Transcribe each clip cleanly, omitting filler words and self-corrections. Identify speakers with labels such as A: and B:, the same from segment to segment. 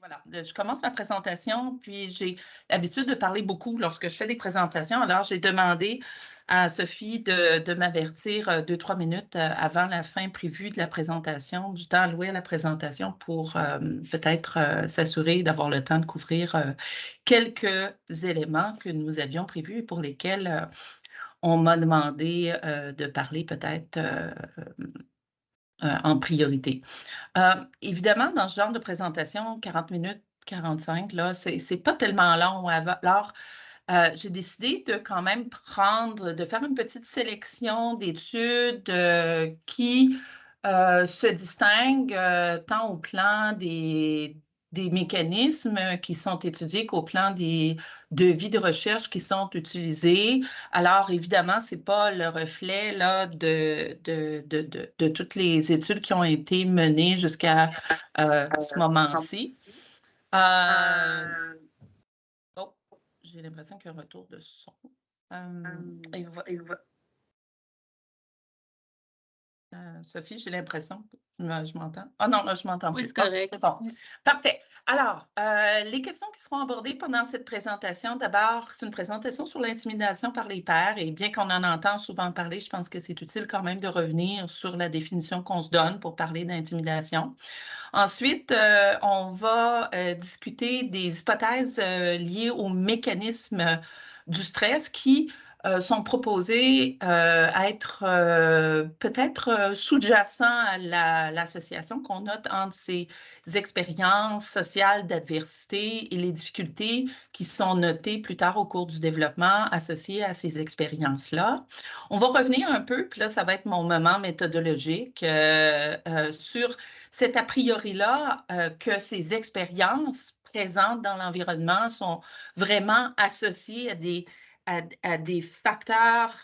A: Voilà, je commence ma présentation, puis j'ai l'habitude de parler beaucoup lorsque je fais des présentations. Alors, j'ai demandé à Sophie de m'avertir 2-3 minutes avant la fin prévue de la présentation, du temps alloué à la présentation pour peut-être s'assurer d'avoir le temps de couvrir quelques éléments que nous avions prévus et pour lesquels on m'a demandé de parler peut-être en priorité. Évidemment, dans ce genre de présentation, 40 minutes, 45, là, c'est pas tellement long. Alors, j'ai décidé de quand même de faire une petite sélection d'études qui se distinguent tant au plan des mécanismes qui sont étudiés qu'au plan des devis de recherche qui sont utilisés. Alors, évidemment, ce n'est pas le reflet là, de toutes les études qui ont été menées jusqu'à ce moment-ci. Oh, j'ai l'impression qu'il y a un retour de son. Sophie, j'ai l'impression que je m'entends. Ah non, là, je m'entends
B: Oui,
A: plus.
B: c'est correct.
A: C'est bon. Parfait. Alors, les questions qui seront abordées pendant cette présentation, d'abord, c'est une présentation sur l'intimidation par les pairs et bien qu'on en entend souvent parler, je pense que c'est utile quand même de revenir sur la définition qu'on se donne pour parler d'intimidation. Ensuite, on va discuter des hypothèses liées au mécanisme du stress qui sont proposés à être peut-être sous-jacents à l'association qu'on note entre ces expériences sociales d'adversité et les difficultés qui sont notées plus tard au cours du développement associées à ces expériences-là. On va revenir un peu, puis là, ça va être mon moment méthodologique sur cet a priori-là que ces expériences présentes dans l'environnement sont vraiment associées à des facteurs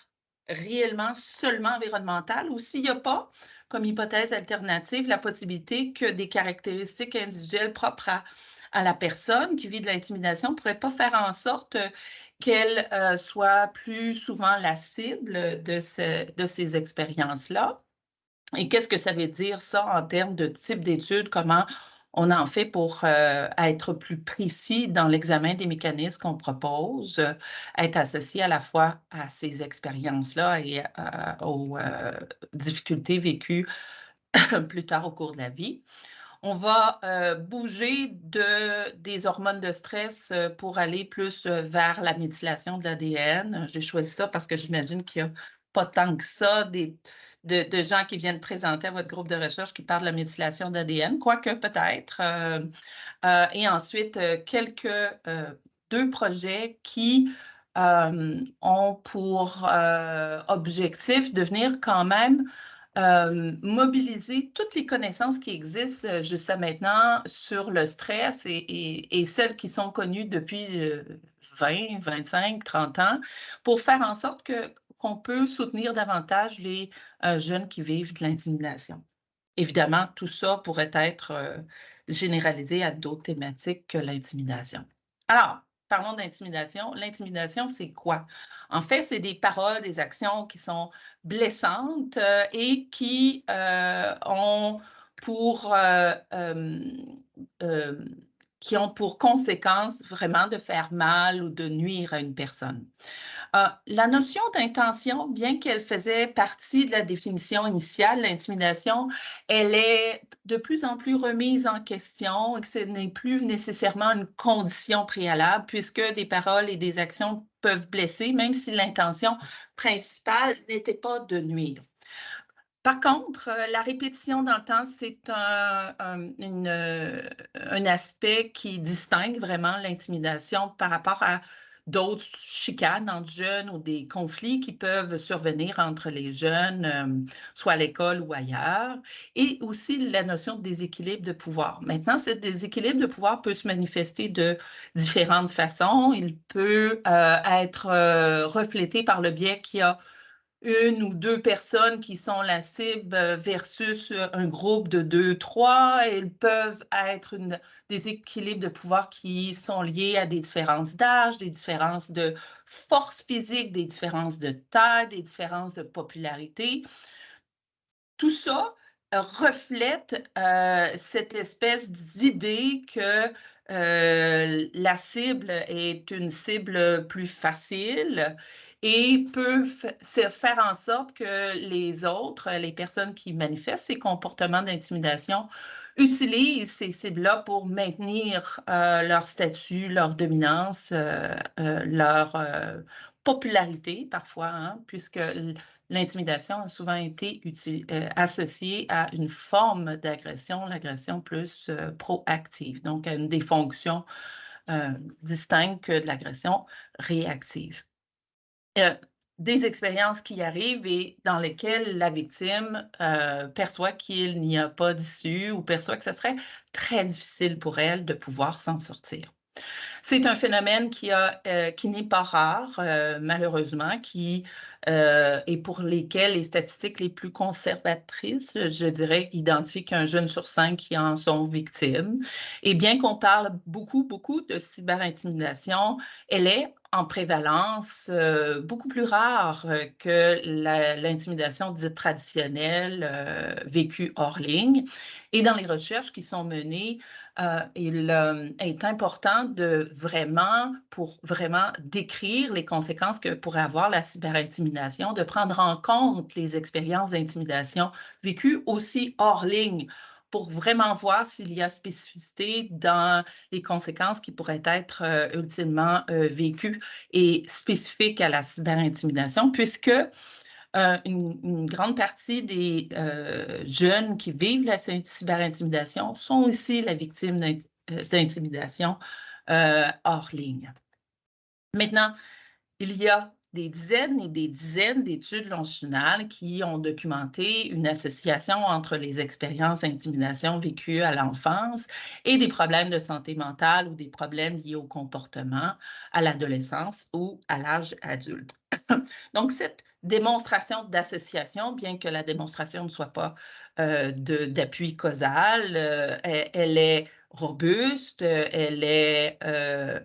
A: réellement seulement environnementaux ou s'il n'y a pas, comme hypothèse alternative, la possibilité que des caractéristiques individuelles propres à la personne qui vit de l'intimidation ne pourraient pas faire en sorte qu'elle soit plus souvent la cible de ces expériences-là. Et qu'est-ce que ça veut dire, ça, en termes de type d'études? Comment on en fait pour être plus précis dans l'examen des mécanismes qu'on propose, être associé à la fois à ces expériences-là et aux difficultés vécues plus tard au cours de la vie. On va bouger des hormones de stress pour aller plus vers la méthylation de l'ADN. J'ai choisi ça parce que j'imagine qu'il n'y a pas tant que ça de gens qui viennent présenter à votre groupe de recherche qui parlent de la méthylation d'ADN, quoique peut-être. Et ensuite, deux projets qui ont pour objectif de venir quand même mobiliser toutes les connaissances qui existent jusqu'à maintenant sur le stress et celles qui sont connues depuis 20, 25, 30 ans pour faire en sorte qu'on peut soutenir davantage les jeunes qui vivent de l'intimidation. Évidemment, tout ça pourrait être généralisé à d'autres thématiques que l'intimidation. Alors, parlons d'intimidation. L'intimidation, c'est quoi? En fait, c'est des paroles, des actions qui sont blessantes et qui ont pour conséquence vraiment de faire mal ou de nuire à une personne. La notion d'intention, bien qu'elle faisait partie de la définition initiale, l'intimidation, elle est de plus en plus remise en question et que ce n'est plus nécessairement une condition préalable puisque des paroles et des actions peuvent blesser, même si l'intention principale n'était pas de nuire. Par contre, la répétition dans le temps, c'est un aspect qui distingue vraiment l'intimidation par rapport à d'autres chicanes entre jeunes ou des conflits qui peuvent survenir entre les jeunes, soit à l'école ou ailleurs, et aussi la notion de déséquilibre de pouvoir. Maintenant, ce déséquilibre de pouvoir peut se manifester de différentes façons. Il peut être reflété par le biais qu'il y a une ou deux personnes qui sont la cible versus un groupe de 2, 3. Ils peuvent être des équilibres de pouvoir qui sont liés à des différences d'âge, des différences de force physique, des différences de taille, des différences de popularité. Tout ça reflète cette espèce d'idée que la cible est une cible plus facile et peut faire en sorte que les autres, les personnes qui manifestent ces comportements d'intimidation, utilisent ces cibles-là pour maintenir leur statut, leur dominance, leur popularité parfois, hein, puisque l'intimidation a souvent été associée à une forme d'agression, l'agression plus proactive, donc à une des fonctions distinctes que de l'agression réactive. Des expériences qui arrivent et dans lesquelles la victime perçoit qu'il n'y a pas d'issue ou perçoit que ce serait très difficile pour elle de pouvoir s'en sortir. C'est un phénomène qui n'est pas rare, malheureusement, et pour lesquels les statistiques les plus conservatrices, je dirais, identifient qu'un jeune sur 5 qui en sont victimes. Et bien qu'on parle beaucoup de cyberintimidation, elle est en prévalence beaucoup plus rare que l'intimidation dite traditionnelle vécue hors ligne. Et dans les recherches qui sont menées, il est important pour vraiment décrire les conséquences que pourrait avoir la cyberintimidation, de prendre en compte les expériences d'intimidation vécues aussi hors ligne pour vraiment voir s'il y a spécificité dans les conséquences qui pourraient être ultimement vécues et spécifiques à la cyberintimidation, puisque une grande partie des jeunes qui vivent la cyberintimidation sont aussi la victime d'intimidation hors ligne. Maintenant, il y a des dizaines et des dizaines d'études longitudinales qui ont documenté une association entre les expériences d'intimidation vécues à l'enfance et des problèmes de santé mentale ou des problèmes liés au comportement à l'adolescence ou à l'âge adulte. Donc, cette démonstration d'association, bien que la démonstration ne soit pas d'appui causal, elle est robuste, elle est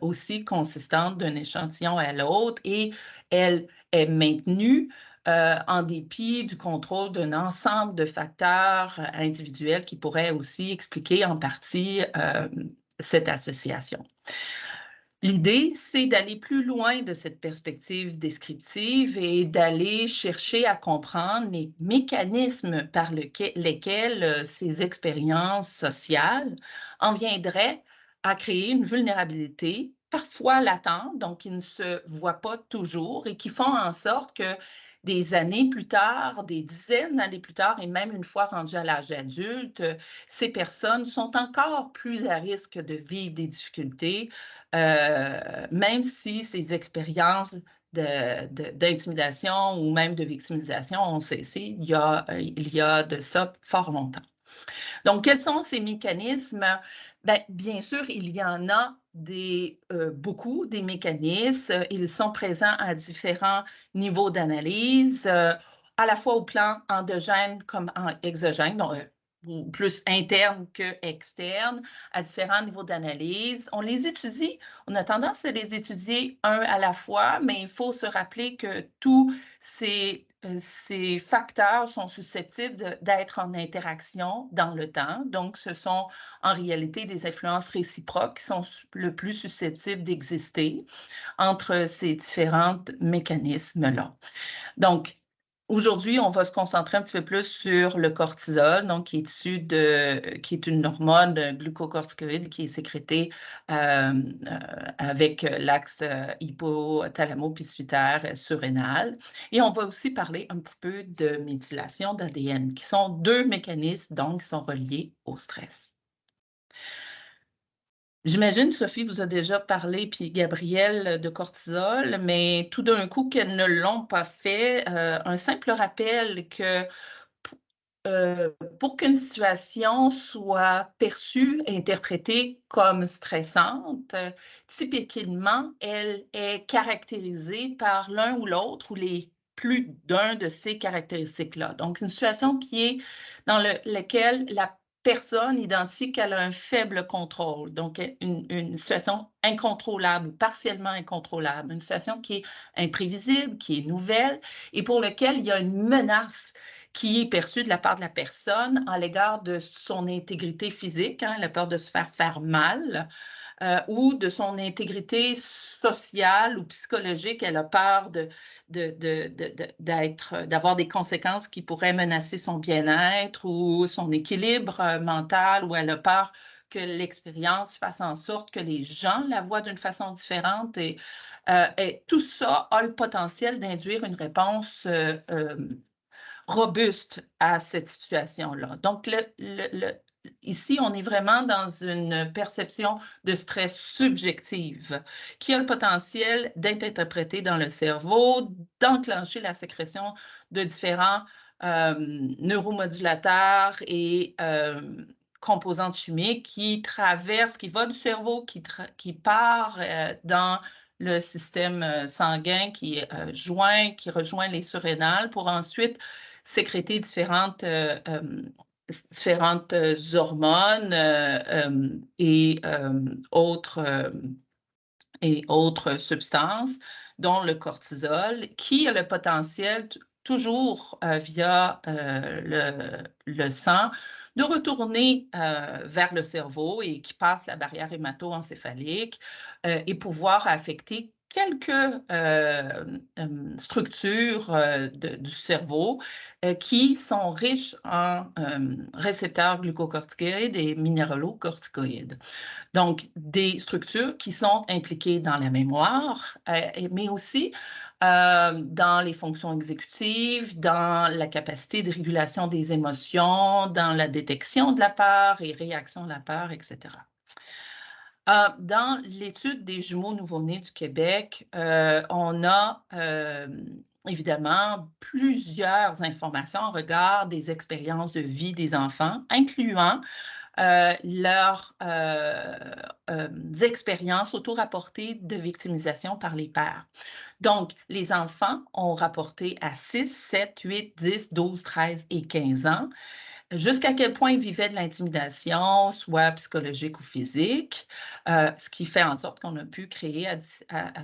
A: aussi consistante d'un échantillon à l'autre et elle est maintenue en dépit du contrôle d'un ensemble de facteurs individuels qui pourraient aussi expliquer en partie cette association. L'idée, c'est d'aller plus loin de cette perspective descriptive et d'aller chercher à comprendre les mécanismes par lesquels ces expériences sociales en viendraient à créer une vulnérabilité, parfois latente, donc qui ne se voit pas toujours et qui font en sorte que des années plus tard, des dizaines d'années plus tard, et même une fois rendues à l'âge adulte, ces personnes sont encore plus à risque de vivre des difficultés, même si ces expériences d'intimidation ou même de victimisation ont cessé il y a de ça fort longtemps. Donc, quels sont ces mécanismes? Bien sûr, il y en a beaucoup des mécanismes. Ils sont présents à différents niveaux d'analyse, à la fois au plan endogène comme exogène, donc plus interne que externe, à différents niveaux d'analyse. On les étudie, on a tendance à les étudier un à la fois, mais il faut se rappeler que tous ces facteurs sont susceptibles d'être en interaction dans le temps. Donc, ce sont en réalité des influences réciproques qui sont le plus susceptibles d'exister entre ces différents mécanismes-là. Donc, aujourd'hui, on va se concentrer un petit peu plus sur le cortisol, donc qui est une hormone glucocorticoïde qui est sécrétée avec l'axe hypothalamo-pituitaire surrénal. Et on va aussi parler un petit peu de méthylation d'ADN, qui sont deux mécanismes donc qui sont reliés au stress. J'imagine, Sophie vous a déjà parlé, puis Gabrielle, de cortisol, mais tout d'un coup qu'elles ne l'ont pas fait, un simple rappel que pour qu'une situation soit perçue, interprétée comme stressante, typiquement, elle est caractérisée par l'un ou l'autre ou les plus d'un de ces caractéristiques-là. Donc, une situation qui est dans laquelle la personne identifie qu'elle a un faible contrôle, donc une situation incontrôlable ou partiellement incontrôlable, une situation qui est imprévisible, qui est nouvelle et pour laquelle il y a une menace qui est perçue de la part de la personne à l'égard de son intégrité physique, hein, elle a peur de se faire mal, ou de son intégrité sociale ou psychologique, elle a peur d'avoir des conséquences qui pourraient menacer son bien-être ou son équilibre mental, ou elle a peur que l'expérience fasse en sorte que les gens la voient d'une façon différente. Et tout ça a le potentiel d'induire une réponse robuste à cette situation-là. Donc, ici, on est vraiment dans une perception de stress subjective qui a le potentiel d'être interprétée dans le cerveau, d'enclencher la sécrétion de différents neuromodulateurs et composantes chimiques qui traversent, qui vont du cerveau, qui part dans le système sanguin, qui rejoint les surrénales pour ensuite sécréter différentes hormones et autres substances, dont le cortisol, qui a le potentiel, toujours via le sang, de retourner vers le cerveau et qui passe la barrière hémato-encéphalique et pouvoir affecter quelques structures du cerveau qui sont riches en récepteurs glucocorticoïdes et minéralocorticoïdes. Donc, des structures qui sont impliquées dans la mémoire, mais aussi dans les fonctions exécutives, dans la capacité de régulation des émotions, dans la détection de la peur et réaction à la peur, etc. Dans l'étude des jumeaux nouveau-nés du Québec, on a évidemment plusieurs informations en regard des expériences de vie des enfants, incluant leurs expériences auto-rapportées de victimisation par les pairs. Donc, les enfants ont rapporté à 6, 7, 8, 10, 12, 13 et 15 ans jusqu'à quel point ils vivaient de l'intimidation, soit psychologique ou physique, ce qui fait en sorte qu'on a pu créer à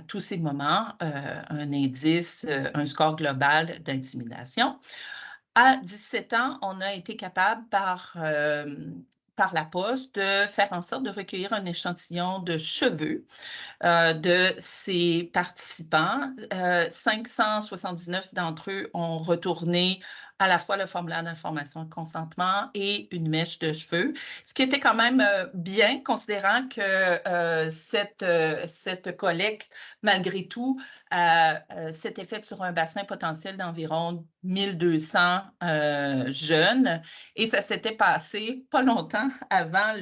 A: tous ces moments un indice, un score global d'intimidation. À 17 ans, on a été capable par la poste de faire en sorte de recueillir un échantillon de cheveux de ces participants. 579 d'entre eux ont retourné à la fois le formulaire d'information de consentement et une mèche de cheveux, ce qui était quand même bien, considérant que cette collecte, malgré tout, s'était faite sur un bassin potentiel d'environ 1200 jeunes, et ça s'était passé pas longtemps avant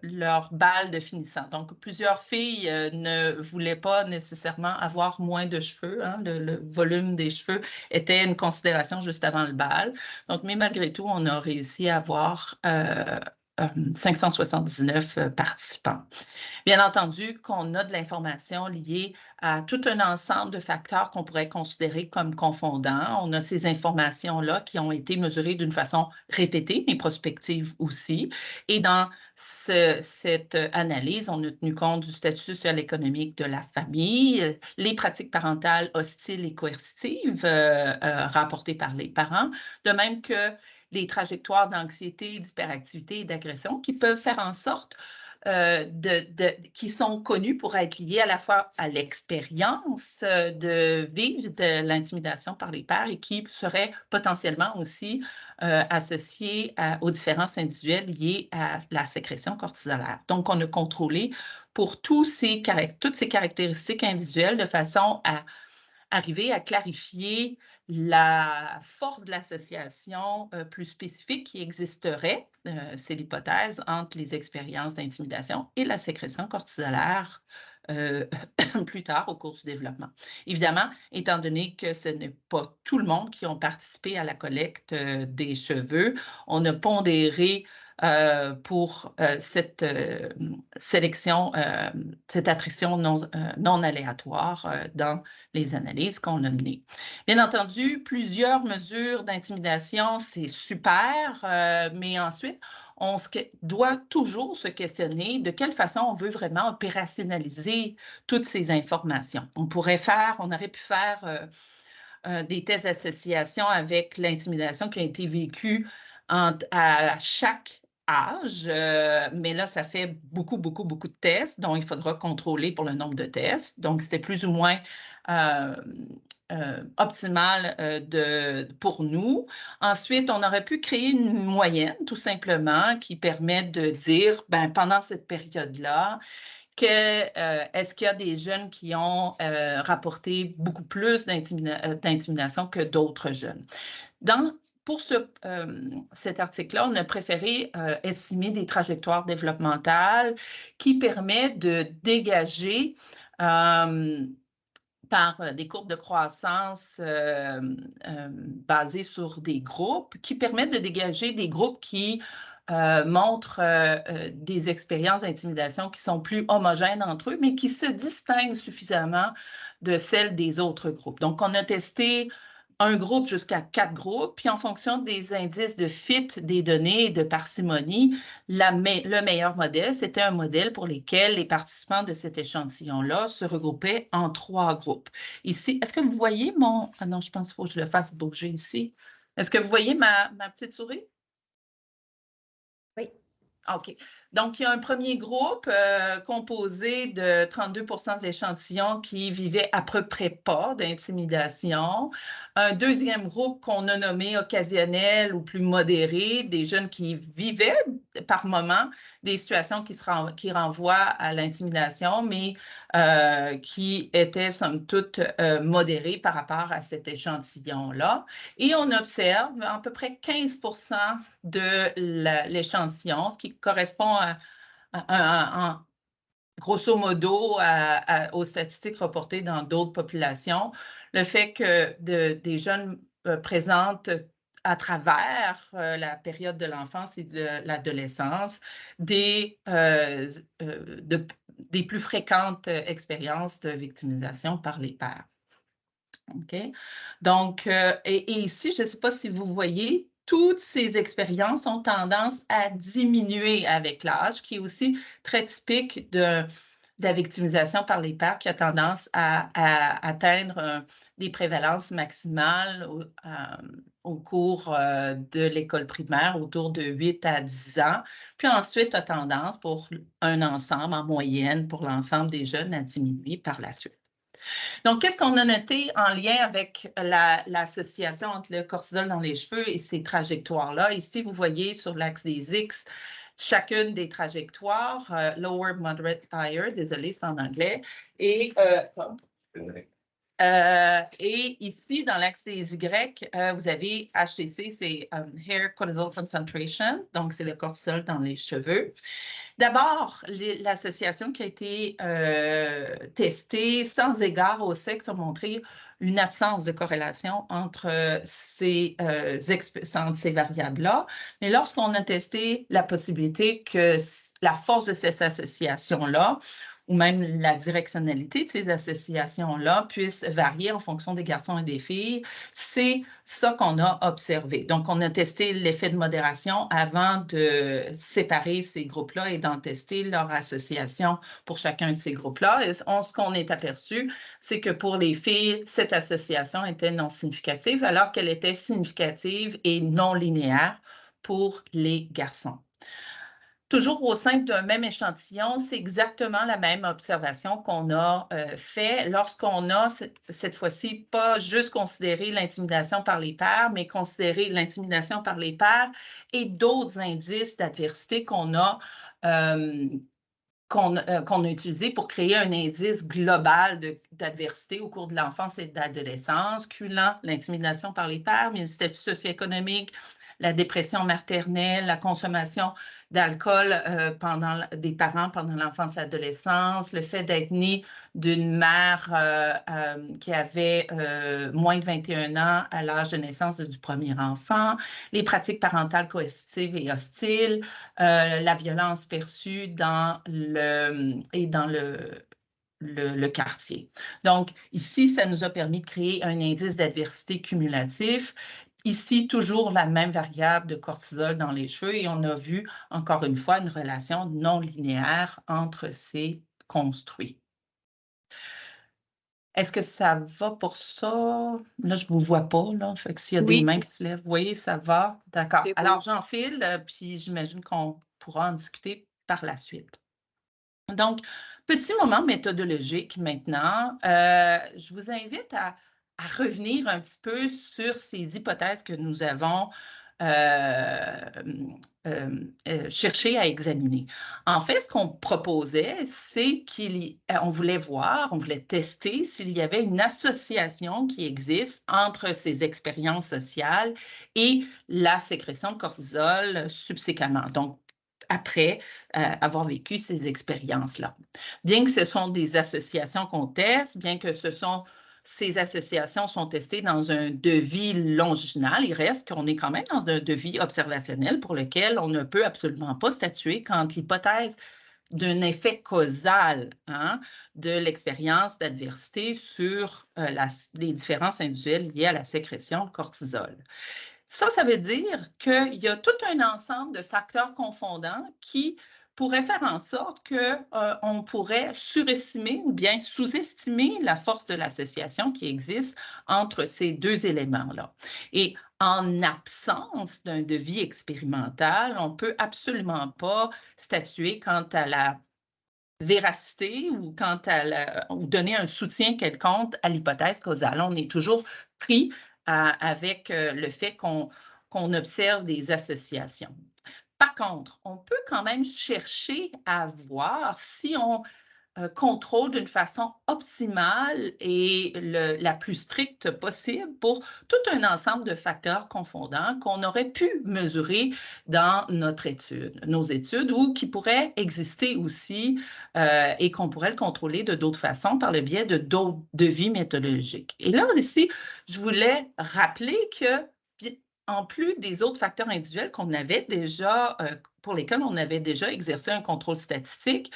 A: leur bal de finissant. Donc, plusieurs filles ne voulaient pas nécessairement avoir moins de cheveux, hein. Le volume des cheveux était une considération juste avant le bal. Donc, mais malgré tout, on a réussi à avoir 579 participants. Bien entendu qu'on a de l'information liée à tout un ensemble de facteurs qu'on pourrait considérer comme confondants. On a ces informations-là qui ont été mesurées d'une façon répétée, mais prospective aussi. Et dans cette analyse, on a tenu compte du statut social-économique de la famille, les pratiques parentales hostiles et coercitives rapportées par les parents, de même que les trajectoires d'anxiété, d'hyperactivité et d'agression qui peuvent faire en sorte qui sont connus pour être liés à la fois à l'expérience de vivre de l'intimidation par les pairs et qui seraient potentiellement aussi associés aux différences individuelles liées à la sécrétion cortisolaire. Donc, on a contrôlé pour toutes ces caractéristiques individuelles de façon à arriver à clarifier la force de l'association plus spécifique qui existerait, c'est l'hypothèse, entre les expériences d'intimidation et la sécrétion cortisolaire plus tard au cours du développement. Évidemment, étant donné que ce n'est pas tout le monde qui ont participé à la collecte des cheveux, on a pondéré pour cette sélection, cette attrition non aléatoire dans les analyses qu'on a menées. Bien entendu, plusieurs mesures d'intimidation, c'est super, mais ensuite, on doit toujours se questionner de quelle façon on veut vraiment opérationnaliser toutes ces informations. On aurait pu faire des tests d'association avec l'intimidation qui a été vécue à chaque âge, mais là, ça fait beaucoup de tests, donc il faudra contrôler pour le nombre de tests. Donc, c'était plus ou moins optimal pour nous. Ensuite, on aurait pu créer une moyenne, tout simplement, qui permet de dire, ben, pendant cette période-là, est-ce qu'il y a des jeunes qui ont rapporté beaucoup plus d'intimidation que d'autres jeunes? Pour cet article-là, on a préféré estimer des trajectoires développementales qui permettent de dégager par des courbes de croissance basées sur des groupes, qui permettent de dégager des groupes qui montrent des expériences d'intimidation qui sont plus homogènes entre eux, mais qui se distinguent suffisamment de celles des autres groupes. Donc, on a testé un groupe jusqu'à 4 groupes, puis en fonction des indices de fit des données et de parcimonie, le meilleur modèle, c'était un modèle pour lequel les participants de cet échantillon-là se regroupaient en 3 groupes. Ici, est-ce que vous voyez mon... Ah non, je pense qu'il faut que je le fasse bouger ici. Est-ce que vous voyez ma petite souris?
B: Oui.
A: OK. Donc, il y a un premier groupe composé de 32 de l'échantillon qui vivait à peu près pas d'intimidation. Un deuxième groupe qu'on a nommé occasionnel ou plus modéré, des jeunes qui vivaient par moment des situations qui renvoient à l'intimidation, mais qui étaient somme toute modérées par rapport à cet échantillon-là. Et on observe à peu près 15 de l'échantillon, ce qui correspond grosso modo aux statistiques reportées dans d'autres populations, le fait que des jeunes présentent à travers la période de l'enfance et de l'adolescence des plus fréquentes expériences de victimisation par les pairs. OK? Donc, et ici, je ne sais pas si vous voyez, toutes ces expériences ont tendance à diminuer avec l'âge, qui est aussi très typique de la victimisation par les pairs, qui a tendance à atteindre des prévalences maximales au cours de l'école primaire, autour de 8 à 10 ans, puis ensuite a tendance pour un ensemble, en moyenne, pour l'ensemble des jeunes, à diminuer par la suite. Donc, qu'est-ce qu'on a noté en lien avec l'association entre le cortisol dans les cheveux et ces trajectoires-là? Ici, vous voyez sur l'axe des X, chacune des trajectoires, lower, moderate, higher, désolé, c'est en anglais, et ici, dans l'axe des Y, vous avez HCC, c'est Hair Cortisol Concentration, donc c'est le cortisol dans les cheveux. D'abord, l'association qui a été testée sans égard au sexe a montré une absence de corrélation entre ces variables-là. Mais lorsqu'on a testé la possibilité que la force de cette association-là, ou même la directionnalité de ces associations-là puisse varier en fonction des garçons et des filles, c'est ça qu'on a observé. Donc, on a testé l'effet de modération avant de séparer ces groupes-là et d'en tester leur association pour chacun de ces groupes-là. Et ce qu'on est aperçu, c'est que pour les filles, cette association était non significative, alors qu'elle était significative et non linéaire pour les garçons. Toujours au sein d'un même échantillon, c'est exactement la même observation qu'on a fait lorsqu'on a, cette fois-ci, pas juste considéré l'intimidation par les pairs, mais considéré l'intimidation par les pairs et d'autres indices d'adversité qu'on a utilisé pour créer un indice global d'adversité au cours de l'enfance et de l'adolescence, cumulant l'intimidation par les pairs, mais le statut socio-économique, la dépression maternelle, la consommation d'alcool des parents pendant l'enfance et l'adolescence, le fait d'être né d'une mère qui avait moins de 21 ans à l'âge de naissance du premier enfant, les pratiques parentales coercitives et hostiles, la violence perçue dans le quartier. Donc, ici, ça nous a permis de créer un indice d'adversité cumulatif. Ici, toujours la même variable de cortisol dans les cheveux et on a vu, encore une fois, une relation non linéaire entre ces construits. Est-ce que ça va pour ça? Là, je ne vous vois pas, là. Fait que s'il y a des
B: Oui,
A: mains qui se lèvent, vous voyez, ça va? D'accord.
B: c'est
A: Alors,
B: beau.
A: j'enfile, puis j'imagine qu'on pourra en discuter par la suite. Donc, petit moment méthodologique maintenant. Je vous invite à revenir un petit peu sur ces hypothèses que nous avons cherché à examiner. En fait, ce qu'on proposait, c'est qu'on voulait voir, on voulait tester s'il y avait une association qui existe entre ces expériences sociales et la sécrétion de cortisol subséquemment. Donc, après avoir vécu ces expériences-là. Bien que ce sont des associations qu'on teste, bien que ces associations sont testées dans un devis longitudinal, il reste qu'on est quand même dans un devis observationnel pour lequel on ne peut absolument pas statuer quand l'hypothèse d'un effet causal de l'expérience d'adversité sur les différences individuelles liées à la sécrétion de cortisol. Ça veut dire qu'il y a tout un ensemble de facteurs confondants qui pourraient faire en sorte qu'on pourrait surestimer ou bien sous-estimer la force de l'association qui existe entre ces deux éléments-là. Et en absence d'un devis expérimental, on ne peut absolument pas statuer quant à la véracité ou ou donner un soutien quelconque à l'hypothèse causale. On est toujours pris avec le fait qu'on observe des associations. Par contre, on peut quand même chercher à voir si on contrôle d'une façon optimale et la plus stricte possible pour tout un ensemble de facteurs confondants qu'on aurait pu mesurer dans nos études ou qui pourraient exister aussi et qu'on pourrait le contrôler de d'autres façons par le biais de d'autres devis méthodologiques. Et là, ici, je voulais rappeler que en plus des autres facteurs individuels qu'on avait déjà, pour lesquels on avait déjà exercé un contrôle statistique,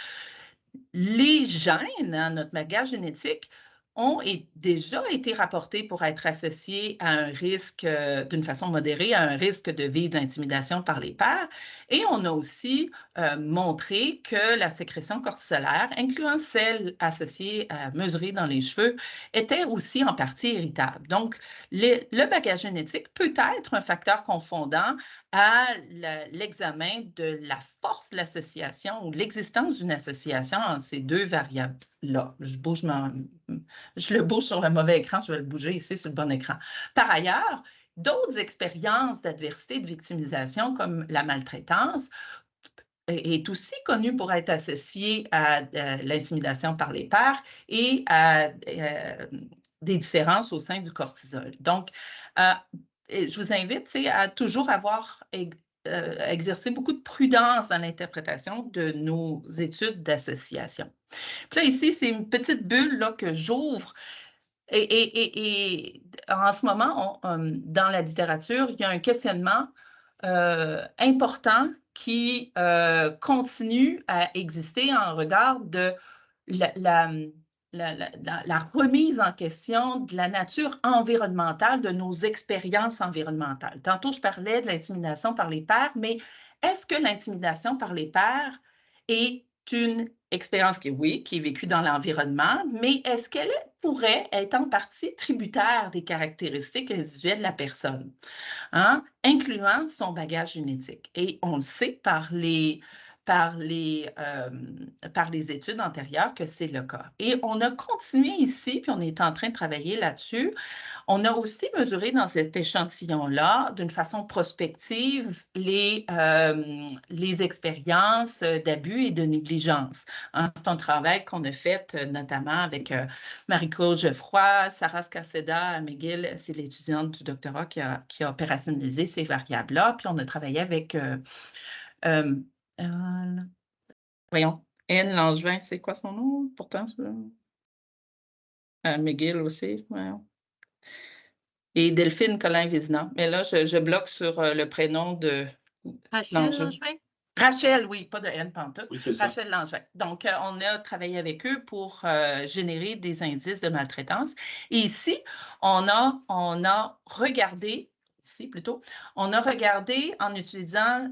A: les gènes, notre bagage génétique, ont déjà été rapportés pour être associés à un risque, d'une façon modérée, à un risque de vivre l'intimidation par les pairs. Et on a aussi montré que la sécrétion cortisolaire, incluant celle associée à mesurer dans les cheveux, était aussi en partie héritable. Donc, le bagage génétique peut être un facteur confondant à l'examen de la force de l'association ou l'existence d'une association entre ces deux variables-là. Je le bouge sur le mauvais écran, je vais le bouger ici sur le bon écran. Par ailleurs, d'autres expériences d'adversité et de victimisation, comme la maltraitance, est aussi connue pour être associée à l'intimidation par les pairs et à des différences au sein du cortisol. Donc, je vous invite à toujours avoir exercé beaucoup de prudence dans l'interprétation de nos études d'association. Puis là, ici, c'est une petite bulle là, que j'ouvre. Et en ce moment, dans la littérature, il y a un questionnement important qui continue à exister en regard de la remise en question de la nature environnementale de nos expériences environnementales. Tantôt, je parlais de l'intimidation par les pairs, mais est-ce que l'intimidation par les pairs est une expérience qui est vécue dans l'environnement, mais est-ce qu'elle pourrait être en partie tributaire des caractéristiques individuelles de la personne, incluant son bagage génétique? Et on le sait par les études antérieures que c'est le cas. Et on a continué ici, puis on est en train de travailler là-dessus. On a aussi mesuré dans cet échantillon-là, d'une façon prospective, les expériences d'abus et de négligence. C'est un travail qu'on a fait notamment avec Marie-Claude Geoffroy, Sarah Scaceda, McGill, c'est l'étudiante du doctorat qui a opérationnalisé ces variables-là. Puis on a travaillé avec voyons, Anne Langevin, c'est quoi son nom? Pourtant, McGill aussi, voyons. Et Delphine Collin-Vézina. Mais là, je bloque sur le prénom de
B: Rachel
A: Langevin.
B: Langevin?
A: Rachel, oui, pas de Anne pantoute.
C: Oui, c'est ça.
A: Rachel Langevin. Donc, on a travaillé avec eux pour générer des indices de maltraitance. Et ici, on a regardé ici plutôt, on a regardé en utilisant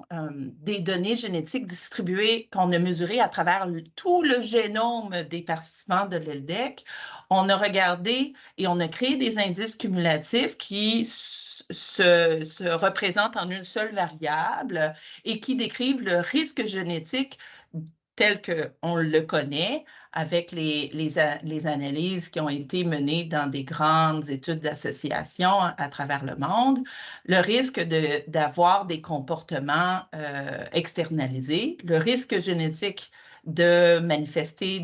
A: des données génétiques distribuées qu'on a mesurées à travers tout le génome des participants de l'ELDEC. On a regardé et on a créé des indices cumulatifs qui se représentent en une seule variable et qui décrivent le risque génétique tel qu'on le connaît, avec les analyses qui ont été menées dans des grandes études d'association à travers le monde, le risque d'avoir des comportements externalisés, le risque génétique de manifester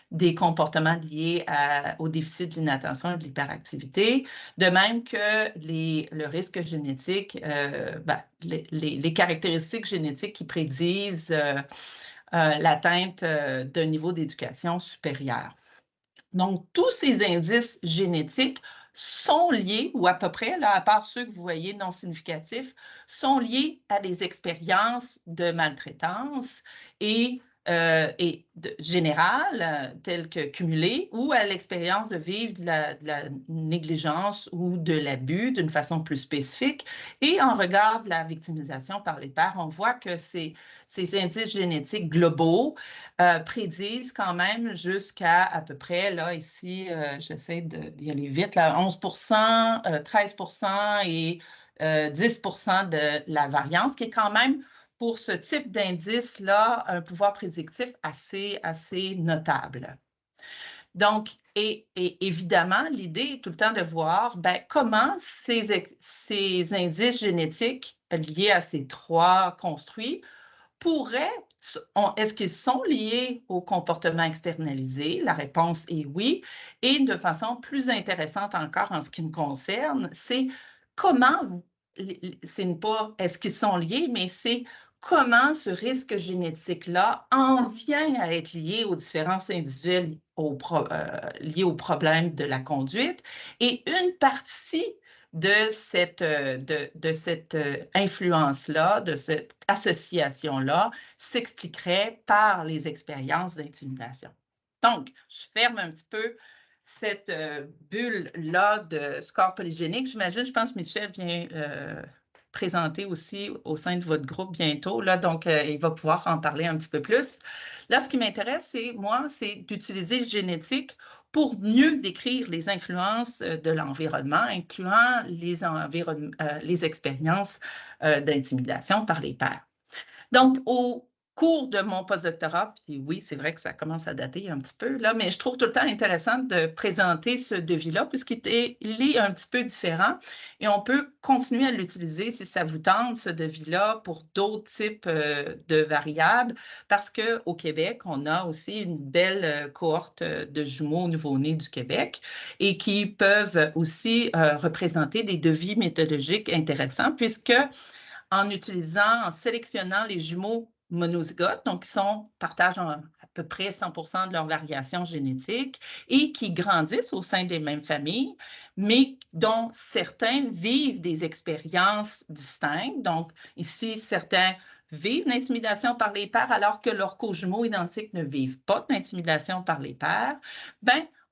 A: des comportements liés au déficit de l'inattention et de l'hyperactivité, de même que le risque génétique, les caractéristiques génétiques qui prédisent l'atteinte d'un niveau d'éducation supérieur. Donc, tous ces indices génétiques sont liés, ou à peu près, là, à part ceux que vous voyez non significatifs, sont liés à des expériences de maltraitance et générales, telles que cumulées, ou à l'expérience de vivre de la négligence ou de l'abus d'une façon plus spécifique. Et en regard de la victimisation par les pairs, on voit que ces indices génétiques globaux prédisent quand même jusqu'à à peu près, là, ici, j'essaie d'y aller vite, là, 11 13 et 10 de la variance, qui est quand même, pour ce type d'indice-là, un pouvoir prédictif assez notable. Donc, et évidemment, l'idée est tout le temps de voir comment ces indices génétiques liés à ces trois construits est-ce qu'ils sont liés au comportement externalisé? La réponse est oui. Et de façon plus intéressante encore en ce qui me concerne, c'est comment c'est pas est-ce qu'ils sont liés, mais c'est comment ce risque génétique-là en vient à être lié aux différences individuelles liées aux problèmes de la conduite. Et une partie de cette influence-là, de cette association-là, s'expliquerait par les expériences d'intimidation. Donc, je ferme un petit peu cette bulle-là de score polygénique. J'imagine, je pense que Michel vient présenter aussi au sein de votre groupe bientôt, là, donc il va pouvoir en parler un petit peu plus. Là, ce qui m'intéresse, c'est d'utiliser le génétique pour mieux décrire les influences de l'environnement, incluant les expériences d'intimidation par les pairs. Donc, au cours de mon postdoctorat, puis oui, c'est vrai que ça commence à dater un petit peu, là, mais je trouve tout le temps intéressant de présenter ce devis-là, puisqu'il est un petit peu différent, et on peut continuer à l'utiliser si ça vous tente, ce devis-là, pour d'autres types de variables, parce qu'au Québec, on a aussi une belle cohorte de jumeaux nouveau-nés du Québec, et qui peuvent aussi représenter des devis méthodologiques intéressants, puisque en sélectionnant les jumeaux monozygotes, donc qui partagent à peu près 100% de leur variation génétique et qui grandissent au sein des mêmes familles, mais dont certains vivent des expériences distinctes. Donc, ici, certains vivent l'intimidation par les pairs alors que leurs co-jumeaux identiques ne vivent pas d'intimidation par les pairs.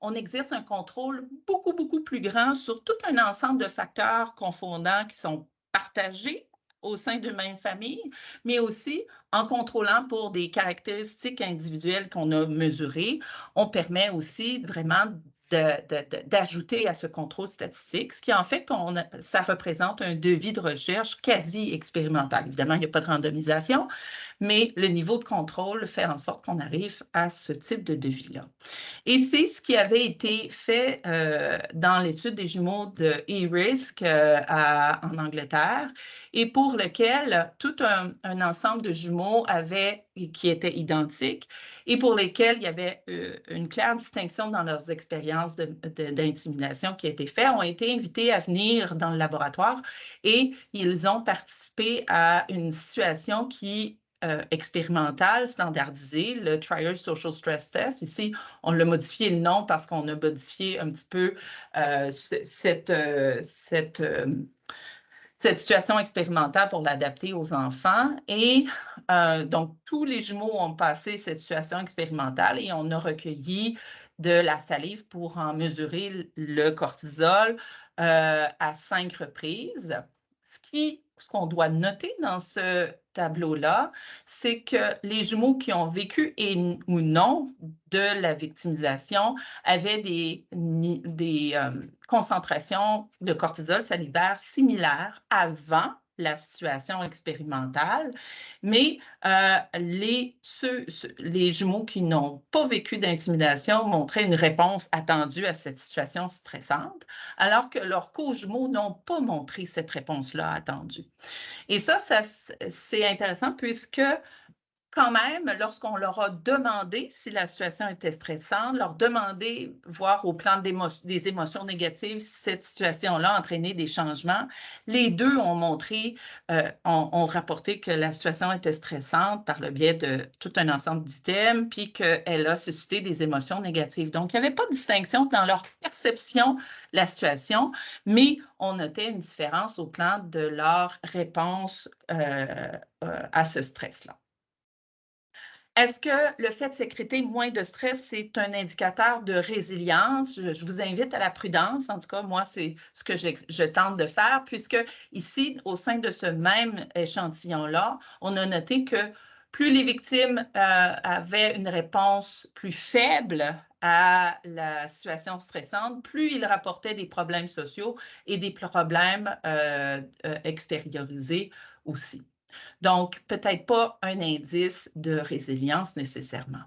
A: On exerce un contrôle beaucoup, beaucoup plus grand sur tout un ensemble de facteurs confondants qui sont partagés au sein d'une même famille, mais aussi en contrôlant pour des caractéristiques individuelles qu'on a mesurées, on permet aussi vraiment d'ajouter à ce contrôle statistique, ce qui en fait ça représente un devis de recherche quasi expérimental. Évidemment, il n'y a pas de randomisation, mais le niveau de contrôle fait en sorte qu'on arrive à ce type de devis-là. Et c'est ce qui avait été fait dans l'étude des jumeaux de e-risk en Angleterre et pour lequel tout un ensemble de jumeaux qui étaient identiques et pour lesquels il y avait une claire distinction dans leurs expériences d'intimidation qui a été faite, ont été invités à venir dans le laboratoire et ils ont participé à une situation expérimentale, standardisée, le Trier Social Stress Test. Ici, on l'a modifié le nom parce qu'on a modifié un petit peu cette situation expérimentale pour l'adapter aux enfants. Et donc, tous les jumeaux ont passé cette situation expérimentale et on a recueilli de la salive pour en mesurer le cortisol à 5 reprises. Ce qu'on doit noter dans ce tableau-là, c'est que les jumeaux qui ont vécu ou non de la victimisation avaient des concentrations de cortisol salivaire similaires avant la situation expérimentale, mais les jumeaux qui n'ont pas vécu d'intimidation montraient une réponse attendue à cette situation stressante, alors que leurs co-jumeaux n'ont pas montré cette réponse-là attendue. Et ça c'est intéressant puisque quand même, lorsqu'on leur a demandé si la situation était stressante, leur demander, voir au plan des émotions négatives, si cette situation-là entraînait des changements, les deux ont montré, ont rapporté que la situation était stressante par le biais de tout un ensemble d'items, puis qu'elle a suscité des émotions négatives. Donc, il n'y avait pas de distinction dans leur perception de la situation, mais on notait une différence au plan de leur réponse à ce stress-là. Est-ce que le fait de sécréter moins de stress, c'est un indicateur de résilience? Je vous invite à la prudence. En tout cas, moi, c'est ce que je tente de faire, puisque ici, au sein de ce même échantillon-là, on a noté que plus les victimes avaient une réponse plus faible à la situation stressante, plus ils rapportaient des problèmes sociaux et des problèmes extériorisés aussi. Donc, peut-être pas un indice de résilience nécessairement.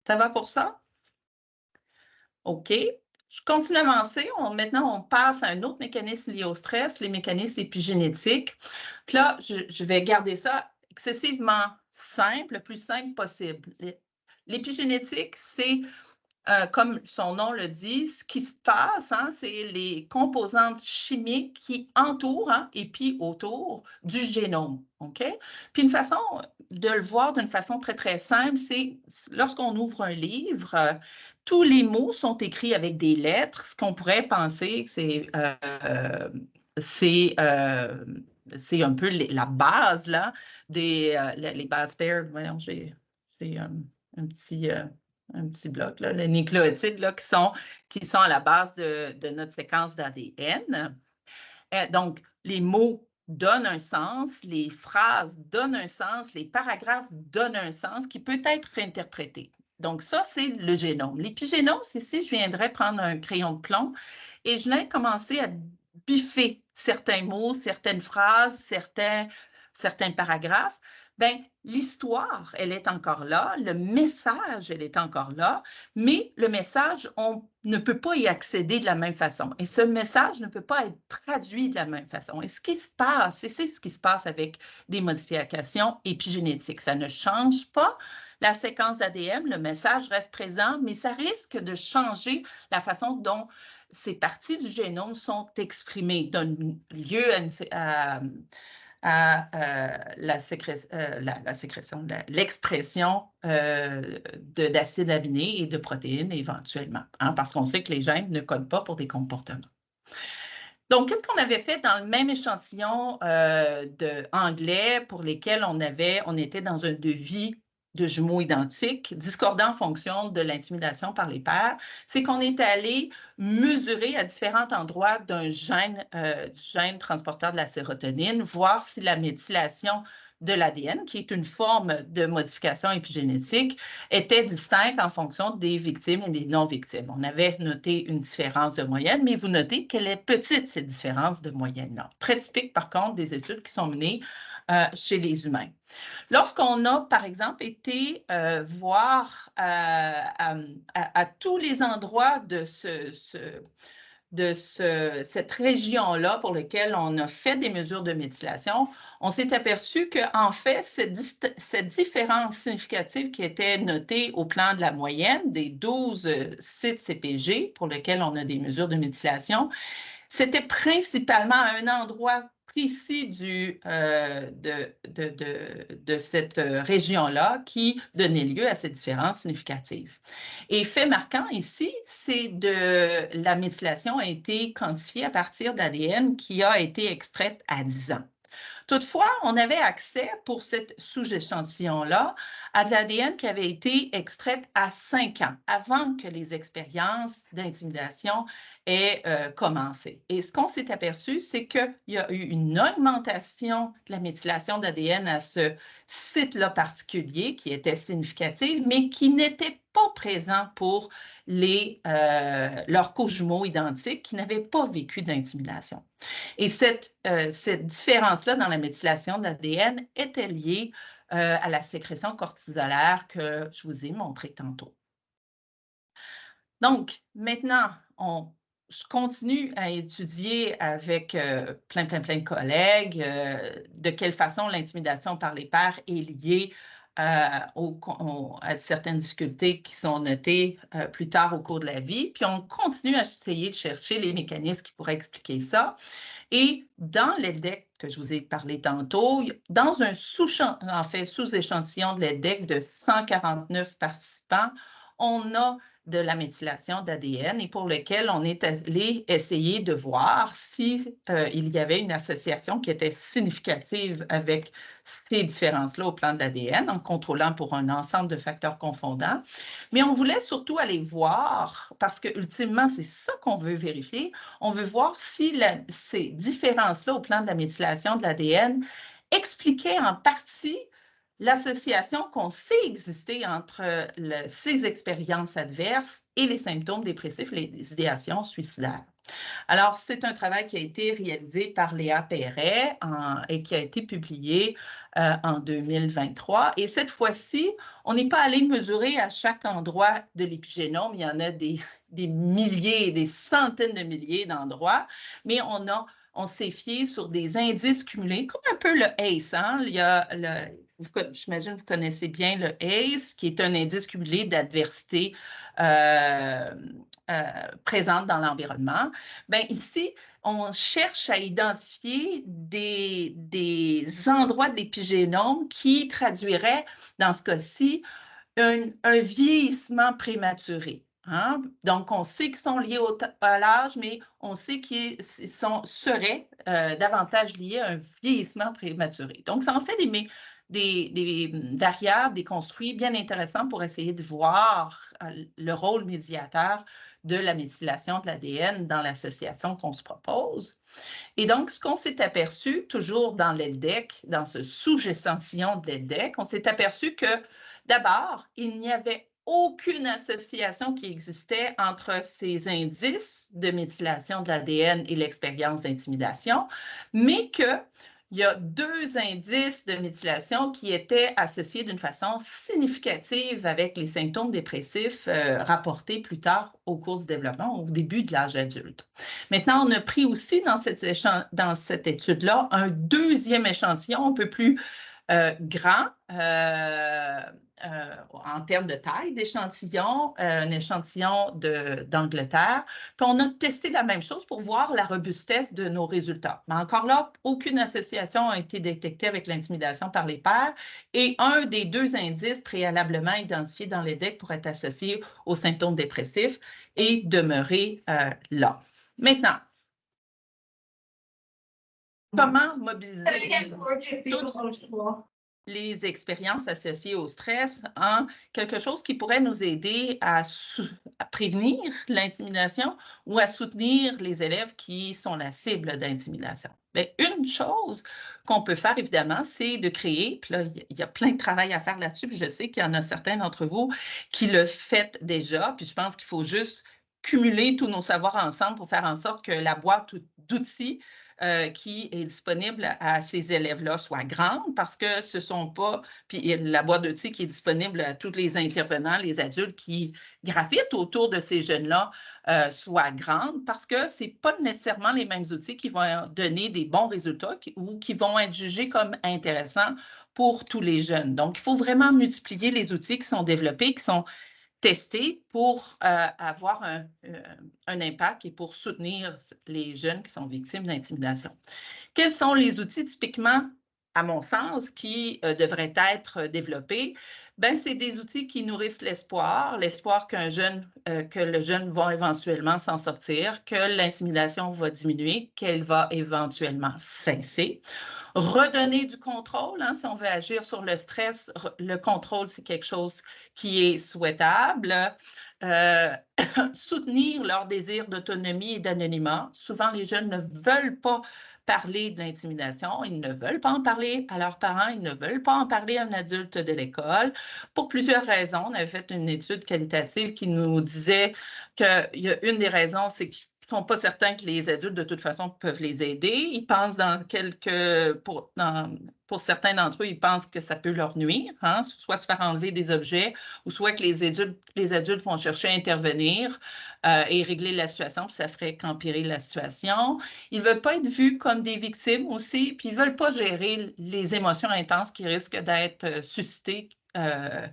A: Ça va pour ça? OK. Je continue à avancer. Maintenant, on passe à un autre mécanisme lié au stress, les mécanismes épigénétiques. Là, je vais garder ça excessivement simple, le plus simple possible. L'épigénétique, c'est comme son nom le dit, ce qui se passe, c'est les composantes chimiques qui entourent et puis autour du génome. OK? Puis une façon de le voir d'une façon très, très simple, c'est lorsqu'on ouvre un livre, tous les mots sont écrits avec des lettres. Ce qu'on pourrait penser que c'est un peu la base là, les bases paires. Voyons, j'ai un petit bloc, là, les nucléotides là, qui sont à la base de notre séquence d'ADN. Donc, les mots donnent un sens, les phrases donnent un sens, les paragraphes donnent un sens qui peut être interprété. Donc, ça, c'est le génome. L'épigénome, ici, je viendrais prendre un crayon de plomb et je vais commencer à biffer certains mots, certaines phrases, certains paragraphes. Bien, l'histoire, elle est encore là, le message, elle est encore là, mais le message, on ne peut pas y accéder de la même façon. Et ce message ne peut pas être traduit de la même façon. Et ce qui se passe, et c'est ce qui se passe avec des modifications épigénétiques, ça ne change pas la séquence d'ADN, le message reste présent, mais ça risque de changer la façon dont ces parties du génome sont exprimées, donnent lieu à l'expression d'acides aminés et de protéines éventuellement, parce qu'on sait que les gènes ne codent pas pour des comportements. Donc, qu'est-ce qu'on avait fait dans le même échantillon anglais pour lesquels on était dans un devis de jumeaux identiques, discordants en fonction de l'intimidation par les pairs, c'est qu'on est allé mesurer à différents endroits du gène transporteur de la sérotonine, voir si la méthylation de l'ADN, qui est une forme de modification épigénétique, était distincte en fonction des victimes et des non-victimes. On avait noté une différence de moyenne, mais vous notez qu'elle est petite, cette différence de moyenne-là. Très typique, par contre, des études qui sont menées chez les humains. Lorsqu'on a, par exemple, été voir à tous les endroits de cette région-là pour laquelle on a fait des mesures de méthylation, on s'est aperçu qu'en fait, cette différence significative qui était notée au plan de la moyenne des 12 sites CPG pour lesquels on a des mesures de méthylation, c'était principalement à un endroit précis de cette région-là qui donnait lieu à ces différences significatives. Et fait marquant ici, c'est de la méthylation a été quantifiée à partir d'ADN qui a été extraite à 10 ans. Toutefois, on avait accès pour cette sous-échantillon-là à de l'ADN qui avait été extraite à 5 ans, avant que les expériences d'intimidation aient commencé. Et ce qu'on s'est aperçu, c'est qu'il y a eu une augmentation de la méthylation d'ADN à ce site-là particulier qui était significative, mais qui n'était pas présent pour leurs co-jumeaux identiques qui n'avaient pas vécu d'intimidation. Et cette différence-là dans la méthylation d'ADN était liée à la sécrétion cortisolaire que je vous ai montré tantôt. Donc, maintenant, je continue à étudier avec plein de collègues de quelle façon l'intimidation par les pairs est liée à certaines difficultés qui sont notées plus tard au cours de la vie. Puis on continue à essayer de chercher les mécanismes qui pourraient expliquer ça. Et dans l'ELDEC que je vous ai parlé tantôt, dans un sous-échantillon de l'ELDEC de 149 participants, on a de la méthylation d'ADN et pour lequel on est allé essayer de voir si il y avait une association qui était significative avec ces différences-là au plan de l'ADN en contrôlant pour un ensemble de facteurs confondants. Mais on voulait surtout aller voir, parce que ultimement, c'est ça qu'on veut vérifier, on veut voir si ces différences-là au plan de la méthylation de l'ADN expliquaient en partie l'association qu'on sait exister entre ces expériences adverses et les symptômes dépressifs, les idéations suicidaires. Alors, c'est un travail qui a été réalisé par Léa Perret et qui a été publié en 2023. Et cette fois-ci, on n'est pas allé mesurer à chaque endroit de l'épigénome. Il y en a des milliers, des centaines de milliers d'endroits, mais on s'est fié sur des indices cumulés, comme un peu le ACE. Hein? Il y a j'imagine que vous connaissez bien le ACE, qui est un indice cumulé d'adversité présente dans l'environnement. Bien, ici, on cherche à identifier des endroits de l'épigénome qui traduiraient, dans ce cas-ci, un vieillissement prématuré. Hein? Donc, on sait qu'ils sont liés à l'âge, mais on sait qu'ils seraient davantage liés à un vieillissement prématuré. Donc, ça en fait des variables, des construits bien intéressants pour essayer de voir le rôle médiateur de la méthylation de l'ADN dans l'association qu'on se propose. Et donc, ce qu'on s'est aperçu, toujours dans l'ELDEC, dans ce sous-échantillon de l'ELDEC, on s'est aperçu que, d'abord, il n'y avait aucune association qui existait entre ces indices de méthylation de l'ADN et l'expérience d'intimidation, mais qu'il y a 2 indices de méthylation qui étaient associés d'une façon significative avec les symptômes dépressifs rapportés plus tard au cours du développement, au début de l'âge adulte. Maintenant, on a pris aussi dans cette étude-là un 2e échantillon un peu plus grand en termes de taille d'échantillon, un échantillon d'Angleterre. Puis on a testé la même chose pour voir la robustesse de nos résultats. Mais encore là, aucune association a été détectée avec l'intimidation par les pairs et un des 2 indices préalablement identifiés dans l'ELDEC pour être associé aux symptômes dépressifs est demeuré là. Maintenant, comment mobiliser toutes les expériences associées au stress en quelque chose qui pourrait nous aider à prévenir l'intimidation ou à soutenir les élèves qui sont la cible d'intimidation? Bien, une chose qu'on peut faire, évidemment, c'est de créer, puis là, il y a plein de travail à faire là-dessus, puis je sais qu'il y en a certains d'entre vous qui le faites déjà, puis je pense qu'il faut juste cumuler tous nos savoirs ensemble pour faire en sorte que la boîte d'outils qui est disponible à ces élèves-là soit grande parce que ce ne sont pas, puis la boîte d'outils qui est disponible à tous les intervenants, les adultes qui graffitent autour de ces jeunes-là soit grande parce que ce n'est pas nécessairement les mêmes outils qui vont donner des bons résultats ou qui vont être jugés comme intéressants pour tous les jeunes. Donc, il faut vraiment multiplier les outils qui sont développés, qui sont testés pour avoir un impact et pour soutenir les jeunes qui sont victimes d'intimidation. Quels sont les outils typiquement à mon sens, qui devraient être développés, ben, c'est des outils qui nourrissent l'espoir que le jeune va éventuellement s'en sortir, que l'intimidation va diminuer, qu'elle va éventuellement cesser. Redonner du contrôle, hein, si on veut agir sur le stress, le contrôle, c'est quelque chose qui est souhaitable. Soutenir leur désir d'autonomie et d'anonymat. Souvent, les jeunes ne veulent pas parler de l'intimidation, ils ne veulent pas en parler à leurs parents, ils ne veulent pas en parler à un adulte de l'école, pour plusieurs raisons. On avait fait une étude qualitative qui nous disait qu'il y a une des raisons, c'est qu'ils ne sont pas certains que les adultes, de toute façon, peuvent les aider. Ils pensent pour certains d'entre eux, ils pensent que ça peut leur nuire, hein, soit se faire enlever des objets, ou soit que les adultes vont chercher à intervenir et régler la situation, puis ça ferait qu'empirer la situation. Ils ne veulent pas être vus comme des victimes aussi, puis ils ne veulent pas gérer les émotions intenses qui risquent d'être suscitées que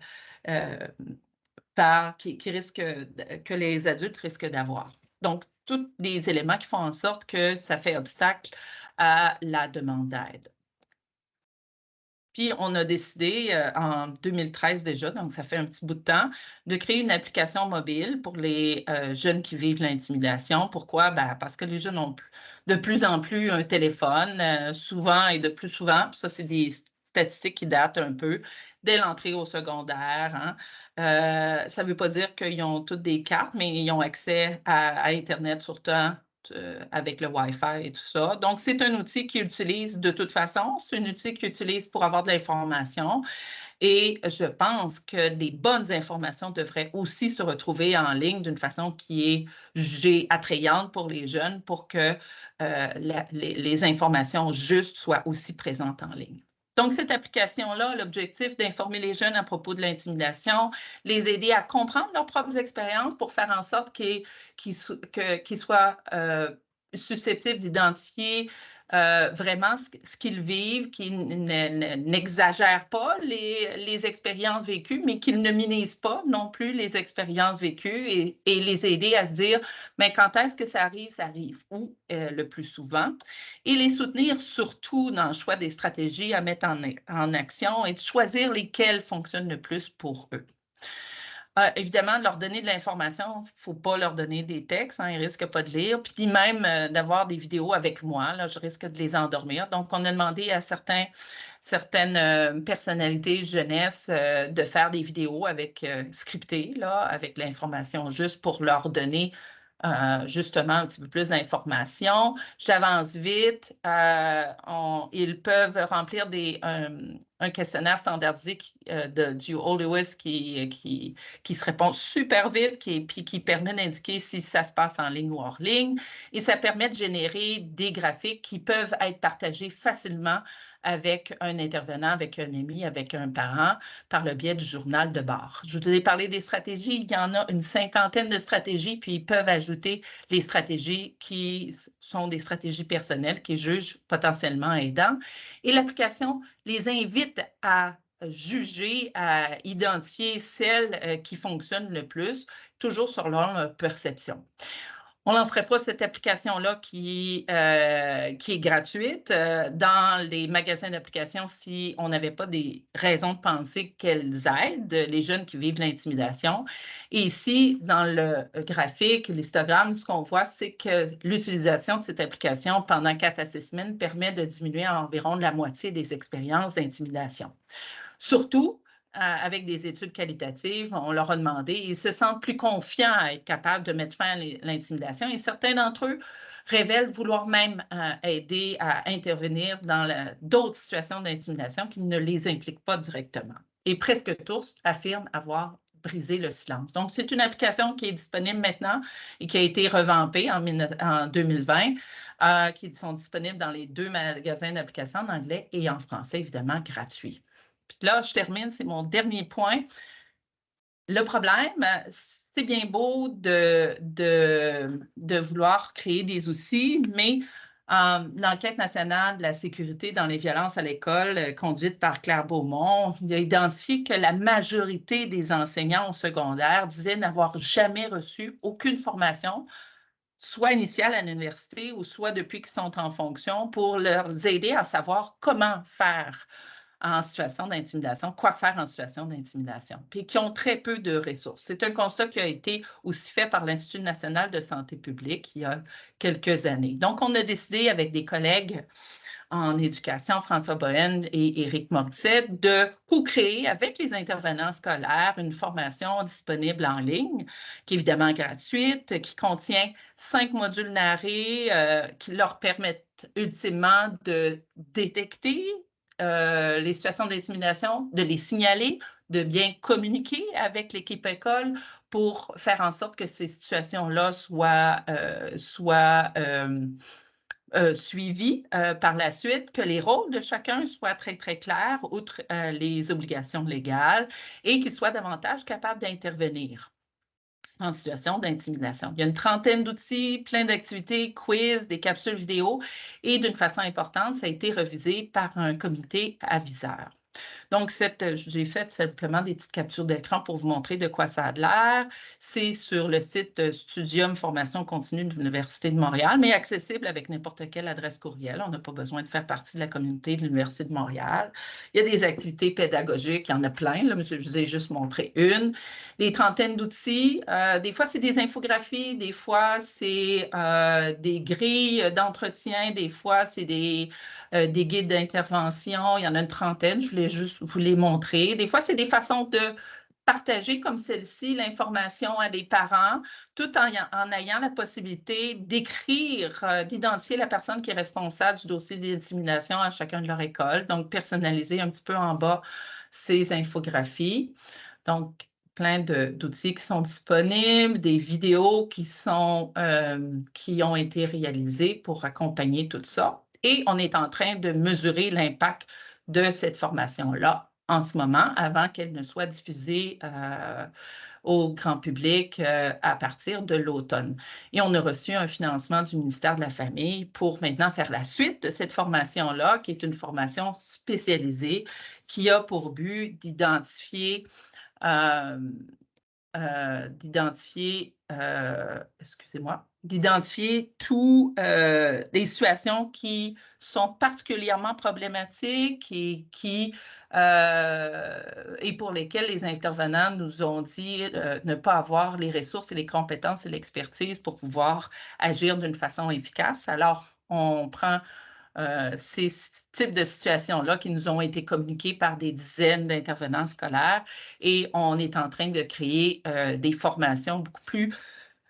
A: les adultes risquent d'avoir. Donc, tous des éléments qui font en sorte que ça fait obstacle à la demande d'aide. Puis, on a décidé en 2013 déjà, donc ça fait un petit bout de temps, de créer une application mobile pour les jeunes qui vivent l'intimidation. Pourquoi? Ben, parce que les jeunes ont de plus en plus un téléphone, souvent et de plus souvent. Puis ça, c'est des statistiques qui datent un peu dès l'entrée au secondaire. Hein. Ça ne veut pas dire qu'ils ont toutes des cartes, mais ils ont accès à Internet surtout avec le Wi-Fi et tout ça. Donc, c'est un outil qu'ils utilisent de toute façon. C'est un outil qu'ils utilisent pour avoir de l'information. Et je pense que des bonnes informations devraient aussi se retrouver en ligne d'une façon qui est jugée attrayante pour les jeunes pour que les informations justes soient aussi présentes en ligne. Donc, cette application-là a l'objectif d'informer les jeunes à propos de l'intimidation, les aider à comprendre leurs propres expériences pour faire en sorte qu'ils soient susceptibles d'identifier vraiment ce qu'ils vivent, qu'ils n'exagèrent pas les expériences vécues, mais qu'ils ne minimisent pas non plus les expériences vécues et les aider à se dire, mais quand est-ce que ça arrive où le plus souvent, et les soutenir surtout dans le choix des stratégies à mettre en action et de choisir lesquelles fonctionnent le plus pour eux. Évidemment, leur donner de l'information, il ne faut pas leur donner des textes, hein, ils ne risquent pas de lire, puis même d'avoir des vidéos avec moi, là, je risque de les endormir. Donc, on a demandé à certaines personnalités jeunesse de faire des vidéos scriptées, là, avec l'information juste pour leur donner justement un petit peu plus d'informations. J'avance vite. Ils peuvent remplir un questionnaire standardisé du All Lewis qui se répond super vite, puis qui permet d'indiquer si ça se passe en ligne ou hors ligne. Et ça permet de générer des graphiques qui peuvent être partagés facilement avec un intervenant, avec un ami, avec un parent, par le biais du journal de bord. Je vous ai parlé des stratégies. Il y en a une 50aine de stratégies, puis ils peuvent ajouter les stratégies qui sont des stratégies personnelles qu'ils jugent potentiellement aidantes. Et l'application les invite à juger, à identifier celles qui fonctionnent le plus, toujours selon leur perception. On ne lancerait pas cette application-là qui est gratuite dans les magasins d'applications si on n'avait pas des raisons de penser qu'elles aident les jeunes qui vivent l'intimidation. Et ici, dans le graphique, l'histogramme, ce qu'on voit, c'est que l'utilisation de cette application pendant 4 à 6 semaines permet de diminuer à environ la moitié des expériences d'intimidation. Surtout, avec des études qualitatives, on leur a demandé, ils se sentent plus confiants à être capables de mettre fin à l'intimidation et certains d'entre eux révèlent vouloir même aider à intervenir dans d'autres situations d'intimidation qui ne les impliquent pas directement. Et presque tous affirment avoir brisé le silence. Donc, c'est une application qui est disponible maintenant et qui a été revampée en 2020, qui sont disponibles dans les 2 magasins d'applications en anglais et en français, évidemment, gratuits. Puis là, je termine, c'est mon dernier point. Le problème, c'est bien beau de vouloir créer des outils, mais l'enquête nationale de la sécurité dans les violences à l'école, conduite par Claire Beaumont, il a identifié que la majorité des enseignants au secondaire disaient n'avoir jamais reçu aucune formation soit initiales à l'université ou soit depuis qu'ils sont en fonction, pour leur aider à savoir comment faire en situation d'intimidation, quoi faire en situation d'intimidation, puis qui ont très peu de ressources. C'est un constat qui a été aussi fait par l'Institut national de santé publique il y a quelques années. Donc, on a décidé avec des collègues en éducation, François Bohen et Éric Morissette, de co-créer avec les intervenants scolaires une formation disponible en ligne, qui est évidemment gratuite, qui contient 5 modules narrés qui leur permettent ultimement de détecter les situations d'intimidation, de les signaler, de bien communiquer avec l'équipe école pour faire en sorte que ces situations-là soient suivi par la suite, que les rôles de chacun soient très, très clairs, outre les obligations légales, et qu'ils soient davantage capables d'intervenir en situation d'intimidation. Il y a une trentaine d'outils, plein d'activités, quiz, des capsules vidéo, et d'une façon importante, ça a été revisé par un comité aviseur. Donc, j'ai fait simplement des petites captures d'écran pour vous montrer de quoi ça a l'air. C'est sur le site Studium Formation continue de l'Université de Montréal, mais accessible avec n'importe quelle adresse courriel. On n'a pas besoin de faire partie de la communauté de l'Université de Montréal. Il y a des activités pédagogiques, il y en a plein. Là, je vous ai juste montré une. Des trentaines d'outils. Des fois, c'est des infographies, des fois, c'est des grilles d'entretien, des fois, c'est des guides d'intervention. Il y en a une trentaine, je voulais juste vous les montrer. Des fois, c'est des façons de partager comme celle-ci l'information à des parents, tout en ayant la possibilité d'écrire, d'identifier la personne qui est responsable du dossier d'intimidation à chacun de leur école. Donc, personnaliser un petit peu en bas ces infographies. Donc, plein d'outils qui sont disponibles, des vidéos qui ont été réalisées pour accompagner tout ça. Et on est en train de mesurer l'impact de cette formation-là en ce moment, avant qu'elle ne soit diffusée au grand public à partir de l'automne. Et on a reçu un financement du ministère de la Famille pour maintenant faire la suite de cette formation-là, qui est une formation spécialisée qui a pour but d'identifier toutes les situations qui sont particulièrement problématiques et pour lesquelles les intervenants nous ont dit ne pas avoir les ressources et les compétences et l'expertise pour pouvoir agir d'une façon efficace. Alors, on prend ces types de situations-là qui nous ont été communiquées par des dizaines d'intervenants scolaires et on est en train de créer des formations beaucoup plus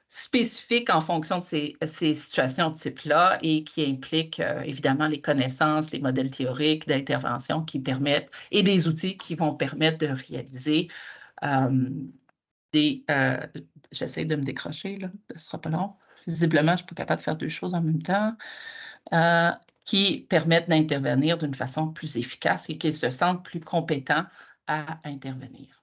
A: spécifiques en fonction de ces situations de type-là et qui impliquent évidemment les connaissances, les modèles théoriques d'intervention qui permettent et des outils qui vont permettre de réaliser j'essaie de me décrocher, là, ce ne sera pas long. Visiblement, je ne suis pas capable de faire deux choses en même temps. Qui permettent d'intervenir d'une façon plus efficace et qu'ils se sentent plus compétents à intervenir.